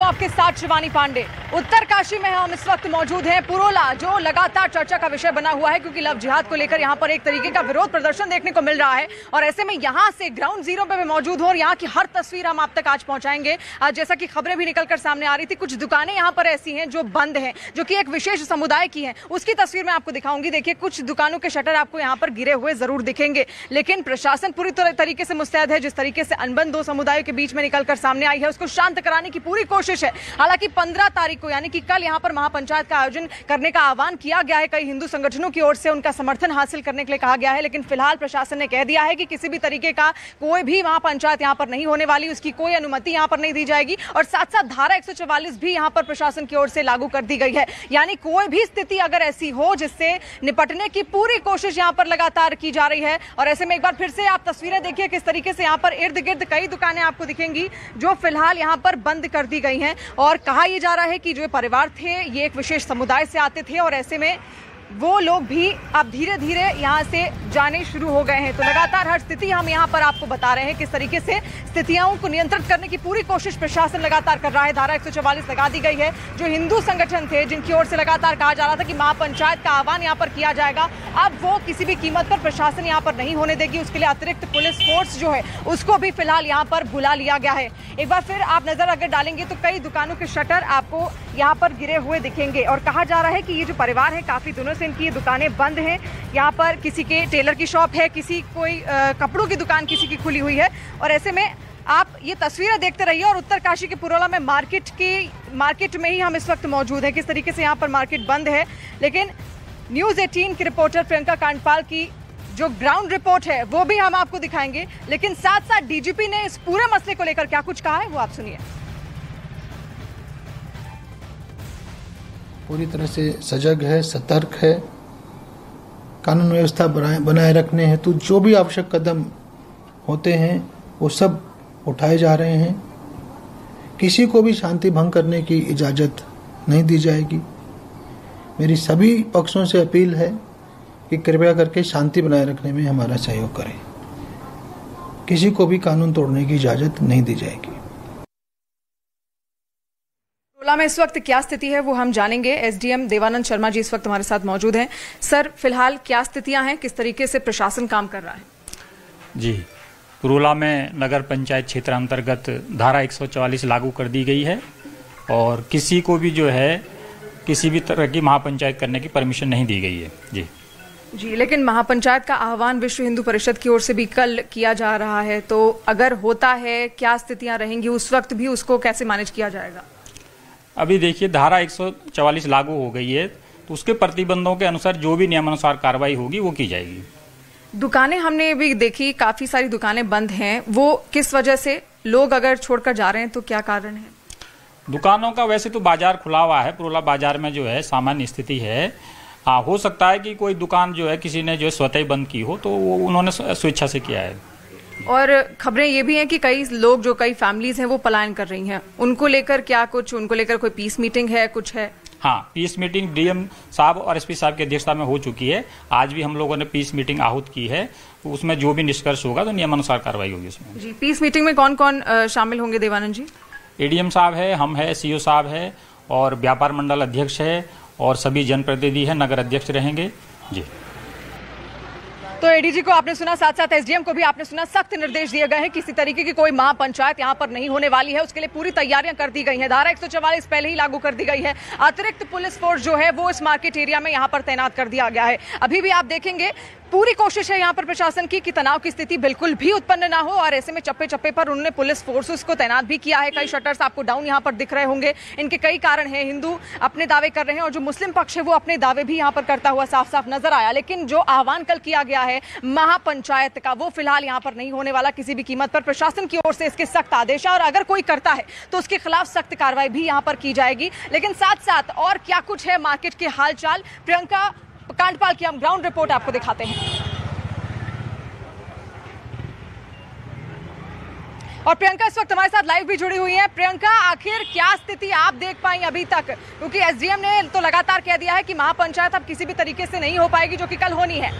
आपके साथ शिवानी पांडे। उत्तरकाशी में हम इस वक्त मौजूद हैं। पुरोला जो लगातार चर्चा का विषय बना हुआ है क्योंकि लव जिहाद को लेकर यहां पर एक तरीके का विरोध प्रदर्शन देखने को मिल रहा है और ऐसे में यहां से ग्राउंड जीरो पे मैं मौजूद हूं और यहां की हर तस्वीर हम आप तक आज पहुंचाएंगे। आज जैसा कि खबरें भी निकलकर सामने आ रही थी, कुछ दुकानें यहां पर ऐसी हैं जो बंद हैं, जो कि एक विशेष समुदाय की हैं, उसकी तस्वीर मैं आपको दिखाऊंगी। देखिए, कुछ दुकानों के शटर आपको यहां पर गिरे हुए जरूर दिखेंगे, लेकिन प्रशासन पूरी तरीके से मुस्तैद है। जिस तरीके से अनबन दो समुदायों के बीच में निकलकर सामने आई है, उसको शांत कराने की पूरी कोशिश है। हालांकि 15 तारीख को यानी कि कल यहां पर महापंचायत का आयोजन करने का आह्वान किया गया है। कई हिंदू संगठनों की ओर से उनका समर्थन हासिल करने के लिए कहा गया है, लेकिन फिलहाल प्रशासन ने कह दिया है कि किसी भी तरीके का कोई भी महापंचायत यहां पर नहीं होने वाली, उसकी कोई अनुमति यहां पर नहीं दी जाएगी। और साथ साथ धारा 144 भी यहां पर प्रशासन की ओर से लागू कर दी गई है। यानी कोई भी स्थिति अगर ऐसी हो जिससे निपटने की पूरी कोशिश यहां पर लगातार की जा रही है। और ऐसे में एक बार फिर से आप तस्वीरें देखिए किस तरीके से यहां पर इर्द गिर्द कई दुकानें आपको दिखेंगी जो फिलहाल यहां पर बंद कर दी गई हैं। और कहा यह जा रहा है कि जो परिवार थे ये एक विशेष समुदाय से आते थे और ऐसे में वो लोग भी अब धीरे धीरे यहाँ से जाने शुरू हो गए हैं। तो लगातार हर स्थिति हम यहाँ पर आपको बता रहे हैं किस तरीके से स्थितियों को नियंत्रित करने की पूरी कोशिश प्रशासन लगातार कर रहा है। धारा 144 लगा दी गई है। जो हिंदू संगठन थे जिनकी ओर से लगातार कहा जा रहा था कि महापंचायत का आह्वान यहाँ पर किया जाएगा, अब वो किसी भी कीमत पर प्रशासन यहाँ पर नहीं होने देगी। उसके लिए अतिरिक्त पुलिस फोर्स जो है उसको भी फिलहाल यहाँ पर बुला लिया गया है। एक बार फिर आप नजर अगर डालेंगे तो कई दुकानों के शटर आपको यहाँ पर गिरे हुए दिखेंगे और कहा जा रहा है कि ये जो परिवार है काफी दिनों से इनकी दुकानें बंद हैं। यहाँ पर किसी के टेलर की शॉप है, किसी कोई कपड़ों की दुकान किसी की खुली हुई है। और ऐसे में आप ये तस्वीरें देखते रहिए। और उत्तरकाशी के पुरोला में मार्केट में ही हम इस वक्त मौजूद हैं। किस तरीके से यहाँ पर मार्केट बंद है, लेकिन न्यूज़ 18 की रिपोर्टर प्रियंका कांडपाल की जो ग्राउंड रिपोर्ट है वो भी हम आपको दिखाएंगे। लेकिन साथ साथ डीजीपी ने इस पूरे मसले को लेकर क्या कुछ कहा है वो आप सुनिए। पूरी तरह से सजग है, सतर्क है, कानून व्यवस्था बनाए रखने हेतु जो भी आवश्यक कदम होते हैं वो सब उठाए जा रहे हैं। किसी को भी शांति भंग करने की इजाज़त नहीं दी जाएगी। मेरी सभी पक्षों से अपील है कि कृपया करके शांति बनाए रखने में हमारा सहयोग करें। किसी को भी कानून तोड़ने की इजाज़त नहीं दी जाएगी। में इस वक्त क्या स्थिति है वो हम जानेंगे। एसडीएम देवानंद शर्मा जी इस वक्त हमारे साथ मौजूद हैं। सर, फिलहाल क्या स्थितियां हैं, किस तरीके से प्रशासन काम कर रहा है? जी, पुरोला में नगर पंचायत क्षेत्र अंतर्गत धारा 144 लागू कर दी गई है और किसी को भी जो है किसी भी तरह की महापंचायत करने की परमिशन नहीं दी गई है। जी, लेकिन महापंचायत का आह्वान विश्व हिंदू परिषद की ओर से भी कल किया जा रहा है, तो अगर होता है क्या स्थितियां रहेंगी उस वक्त भी, उसको कैसे मैनेज किया जाएगा? अभी देखिए, धारा 144 लागू हो गई है तो उसके प्रतिबंधों के अनुसार जो भी नियमानुसार कार्रवाई होगी वो की जाएगी। दुकानें हमने भी देखी, काफी सारी दुकानें बंद हैं, वो किस वजह से? लोग अगर छोड़कर जा रहे हैं तो क्या कारण है? दुकानों का वैसे तो बाजार खुला हुआ है, पुरोला बाजार में जो है सामान्य स्थिति है। हाँ, हो सकता है कि कोई दुकान जो है किसी ने जो है स्वतः बंद की हो, तो वो उन्होंने स्वेच्छा से किया है। और खबरें ये भी हैं कि कई लोग, जो कई फैमिलीज हैं वो पलायन कर रही हैं, उनको लेकर क्या कुछ, उनको लेकर कोई पीस मीटिंग है, कुछ है? हाँ, पीस मीटिंग डीएम साहब और एसपी साहब की अध्यक्षता में हो चुकी है। आज भी हम लोगों ने पीस मीटिंग आहूत की है, तो उसमें जो भी निष्कर्ष होगा तो नियमानुसार कार्रवाई होगी उसमें। जी, पीस मीटिंग में कौन कौन शामिल होंगे देवानंद जी? एडीएम साहब है, हम है, सीओ साहब है और व्यापार मंडल अध्यक्ष है और सभी जनप्रतिनिधि है, नगर अध्यक्ष रहेंगे। जी, तो एडीजी को आपने सुना, साथ साथ एसडीएम को भी आपने सुना। सख्त निर्देश दिए गए हैं, किसी तरीके की कोई महापंचायत यहां पर नहीं होने वाली है, उसके लिए पूरी तैयारियां कर दी गई हैं। धारा 144 पहले ही लागू कर दी गई है। अतिरिक्त पुलिस फोर्स जो है वो इस मार्केट एरिया में यहां पर तैनात कर दिया गया है। अभी भी आप देखेंगे पूरी कोशिश है यहाँ पर प्रशासन की तनाव की स्थिति बिल्कुल भी उत्पन्न ना हो और ऐसे में चप्पे चप्पे पर उन्होंने पुलिस फोर्सेस को तैनात भी किया है। कई शटर्स आपको डाउन यहाँ पर दिख रहे होंगे। इनके कई कारण हैं। हिंदू अपने दावे कर रहे हैं और जो मुस्लिम पक्ष है वो अपने दावे भी यहाँ पर करता हुआ साफ साफ नजर आया। लेकिन जो आह्वान कल किया गया है महापंचायत का, वो फिलहाल यहाँ पर नहीं होने वाला किसी भी कीमत पर। प्रशासन की ओर से इसके सख्त आदेश है और अगर कोई करता है तो उसके खिलाफ सख्त कार्रवाई भी यहाँ पर की जाएगी। लेकिन साथ साथ और क्या कुछ है मार्केट के हालचाल, प्रियंका कांडपाल की हम ग्राउंड रिपोर्ट आपको दिखाते हैं। और प्रियंका इस वक्त हमारे साथ लाइव भी जुड़ी हुई है। प्रियंका, आखिर क्या स्थिति आप देख पाई अभी तक, क्योंकि एसडीएम ने तो लगातार कह दिया है कि महापंचायत अब किसी भी तरीके से नहीं हो पाएगी, जो कि कल होनी है।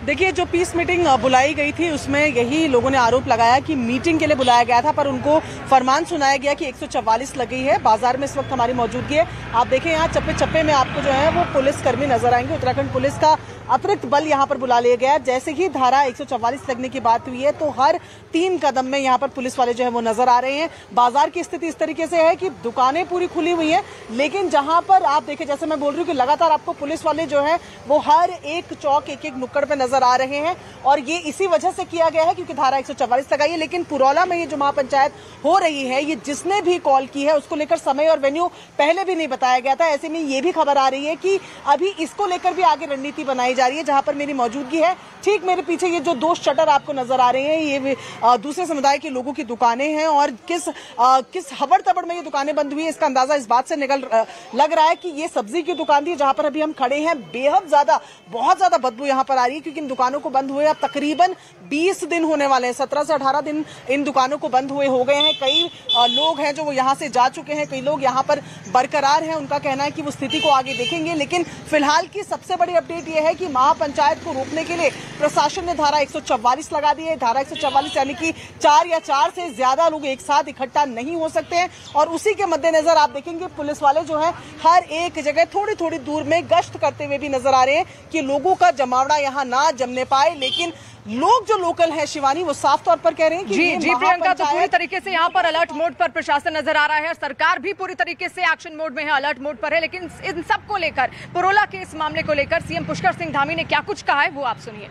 देखिए, जो पीस मीटिंग बुलाई गई थी उसमें यही लोगों ने आरोप लगाया कि मीटिंग के लिए बुलाया गया था, पर उनको फरमान सुनाया गया कि 144 लगी है। बाजार में इस वक्त हमारी मौजूदगी है, आप देखें यहाँ चप्पे चप्पे में आपको जो है वो पुलिस कर्मी नजर आएंगे। उत्तराखंड पुलिस का अतिरिक्त बल यहाँ पर बुला लिया गया। जैसे ही धारा 144 लगने की बात हुई है तो हर 3 कदम में यहाँ पर पुलिस वाले जो है वो नजर आ रहे हैं। बाजार की स्थिति इस तरीके से है कि दुकानें पूरी खुली हुई हैं, लेकिन जहां पर आप देखें, जैसे मैं बोल रही हूँ कि लगातार आपको पुलिस वाले जो है वो हर एक चौक एक एक नुक्कड़ पे नजर आ रहे हैं, और ये इसी वजह से किया गया है क्योंकि धारा 144 लगाई है। लेकिन पुरौला में ये जो महापंचायत हो रही है, ये जिसने भी कॉल की है उसको लेकर समय और वेन्यू पहले भी नहीं बताया गया था। ऐसे में ये भी खबर आ रही है कि अभी इसको लेकर भी आगे रणनीति बनाई जा रही है। जहां पर मेरी मौजूदगी है, ठीक मेरे पीछे ये जो 2 शटर आपको नजर आ रहे हैं, ये दूसरे समुदाय के लोगों की दुकानें हैं, और किस हबड़ तबड़ में ये दुकानें बंद हुई है इसका अंदाजा इस बात से लग रहा है कि ये सब्जी की दुकान थी जहां पर अभी हम खड़े हैं। बेहद ज्यादा, बहुत ज्यादा बदबू यहां पर आ रही है क्योंकि इन दुकानों को बंद हुए अब तकरीबन 20 दिन होने वाले हैं। 17 से 18 दिन इन दुकानों को बंद हुए हो गए हैं। कई लोग हैं जो वो यहाँ से जा चुके हैं, कई लोग यहाँ पर बरकरार हैं। उनका कहना है कि वो स्थिति को आगे देखेंगे, लेकिन फिलहाल की सबसे बड़ी अपडेट ये है कि महापंचायत को रोकने के लिए प्रशासन ने धारा 144 लगा दी है। धारा 144 यानी कि 4 या 4 से ज्यादा लोग एक साथ इकट्ठा नहीं हो सकते हैं, और उसी के मद्देनजर आप देखेंगे पुलिस वाले जो है हर एक जगह थोड़ी थोड़ी दूर में गश्त करते हुए भी नजर आ रहे हैं कि लोगों का जमावड़ा यहाँ ना जमने पाए। लेकिन लोग जो लोकल है शिवानी, वो साफ तौर पर कह रहे हैं कि जी प्रियंका, तो पूरी तरीके से यहाँ पर अलर्ट मोड पर प्रशासन नजर आ रहा है। सरकार भी पूरी तरीके से एक्शन मोड में है, अलर्ट मोड पर है। लेकिन इन सब को लेकर, पुरोला के इस मामले को लेकर सीएम पुष्कर सिंह धामी ने क्या कुछ कहा है वो आप सुनिए।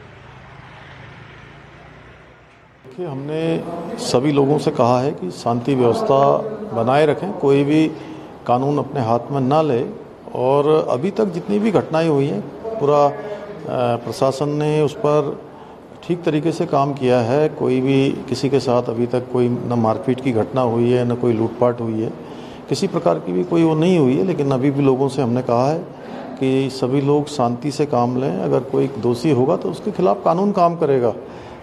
देखिए, हमने सभी लोगों से कहा है कि शांति व्यवस्था बनाए रखें, कोई भी कानून अपने हाथ में ना ले, और अभी तक जितनी भी घटनाएं हुई हैं पूरा प्रशासन ने उस पर ठीक तरीके से काम किया है। कोई भी किसी के साथ अभी तक कोई न मारपीट की घटना हुई है, न कोई लूटपाट हुई है, किसी प्रकार की भी कोई वो नहीं हुई है। लेकिन अभी भी लोगों से हमने कहा है कि सभी लोग शांति से काम लें। अगर कोई दोषी होगा तो उसके खिलाफ कानून काम करेगा,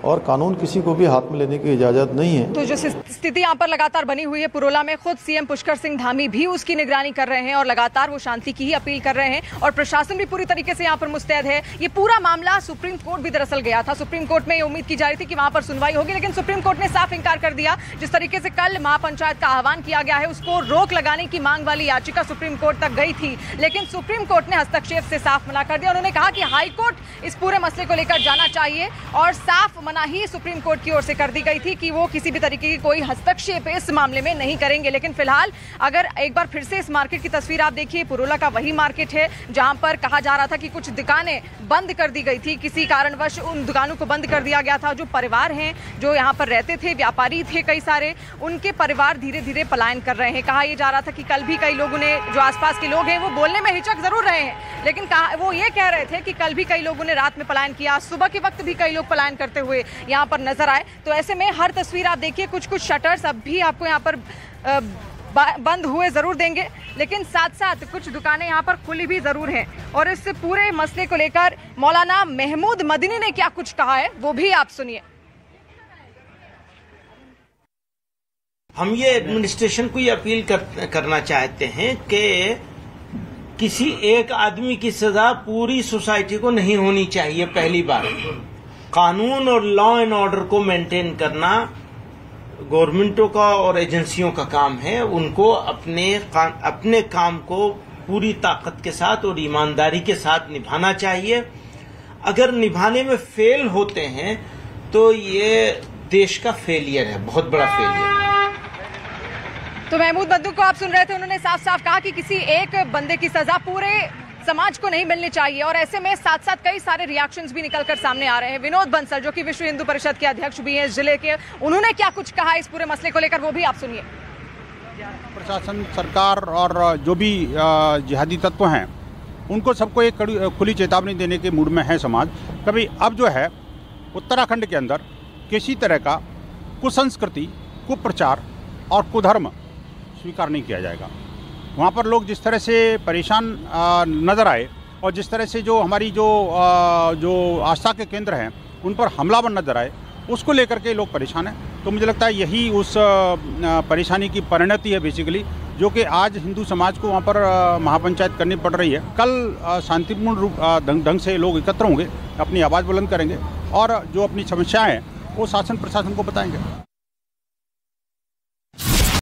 और कानून किसी को भी हाथ में लेने की इजाजत नहीं है। तो जो स्थिति यहाँ पर लगातार बनी हुई है पुरोला में, खुद सीएम पुष्कर सिंह धामी भी उसकी निगरानी कर रहे हैं और लगातार वो शांति की ही अपील कर रहे हैं, और प्रशासन भी पूरी तरीके से यहाँ पर मुस्तैद है। ये पूरा मामला सुप्रीम कोर्ट भी दरअसल गया था। सुप्रीम कोर्ट में ये उम्मीद की जा रही थी कि वहां पर सुनवाई होगी, लेकिन सुप्रीम कोर्ट ने साफ इंकार कर दिया। जिस तरीके से कल महापंचायत का आह्वान किया गया है, उसको रोक लगाने की मांग वाली याचिका सुप्रीम कोर्ट तक गई थी, लेकिन सुप्रीम कोर्ट ने हस्तक्षेप से साफ मना कर दिया। उन्होंने कहा कि हाईकोर्ट इस पूरे मसले को लेकर जाना चाहिए, और साफ मना ही सुप्रीम कोर्ट की ओर से कर दी गई थी कि वो किसी भी तरीके की कोई हस्तक्षेप इस मामले में नहीं करेंगे। लेकिन फिलहाल अगर एक बार फिर से इस मार्केट की तस्वीर आप देखिए, पुरोला का वही मार्केट है जहां पर कहा जा रहा था कि कुछ दुकानें बंद कर दी गई थी, किसी कारणवश उन दुकानों को बंद कर दिया गया था। जो परिवार हैं जो यहाँ पर रहते थे, व्यापारी थे कई सारे, उनके परिवार धीरे धीरे पलायन कर रहे हैं। कहा यह जा रहा था कि कल भी कई लोगों ने, जो आसपास के लोग हैं वो बोलने में हिचक जरूर रहे हैं, लेकिन वो ये कह रहे थे कि कल भी कई लोगों ने रात में पलायन किया, सुबह के वक्त भी कई लोग पलायन करते हुए यहाँ पर नजर आए। तो ऐसे में हर तस्वीर आप देखिए, कुछ कुछ शटर्स अब भी आपको यहाँ पर बंद हुए जरूर देंगे, लेकिन साथ साथ कुछ दुकानें यहाँ पर खुली भी जरूर हैं। और इस पूरे मसले को लेकर मौलाना महमूद मदनी ने क्या कुछ कहा है वो भी आप सुनिए। हम ये एडमिनिस्ट्रेशन को ये अपील करना चाहते हैं कि किसी एक आदमी की सजा पूरी सोसाइटी को नहीं होनी चाहिए। पहली बार कानून और लॉ एंड ऑर्डर को मेंटेन करना गवर्नमेंटों का और एजेंसियों का काम है। उनको अपने काम को पूरी ताकत के साथ और ईमानदारी के साथ निभाना चाहिए। अगर निभाने में फेल होते हैं तो ये देश का फेलियर है, बहुत बड़ा फेलियर। तो महमूद मदनी को आप सुन रहे थे, उन्होंने साफ साफ कहा कि किसी एक बंदे की सजा पूरे समाज को नहीं मिलनी चाहिए। और ऐसे में साथ साथ कई सारे रिएक्शंस भी निकलकर सामने आ रहे हैं। विनोद बंसल जो कि विश्व हिंदू परिषद के अध्यक्ष भी हैं इस जिले के, उन्होंने क्या कुछ कहा इस पूरे मसले को लेकर वो भी आप सुनिए। प्रशासन, सरकार और जो भी जिहादी तत्व हैं उनको सबको एक खुली चेतावनी देने के मूड में है समाज। कभी अब जो है उत्तराखंड के अंदर किसी तरह का कुसंस्कृति, कुप्रचार और कुधर्म स्वीकार नहीं किया जाएगा। वहाँ पर लोग जिस तरह से परेशान नज़र आए और जिस तरह से जो हमारी जो आस्था के केंद्र हैं उन पर हमलावर नज़र आए, उसको लेकर के लोग परेशान हैं। तो मुझे लगता है यही उस परेशानी की परिणति है बेसिकली, जो कि आज हिंदू समाज को वहाँ पर महापंचायत करनी पड़ रही है। कल शांतिपूर्ण रूप ढंग से लोग एकत्र होंगे, अपनी आवाज़ बुलंद करेंगे और जो अपनी समस्याएं हैं वो शासन प्रशासन को बताएंगे।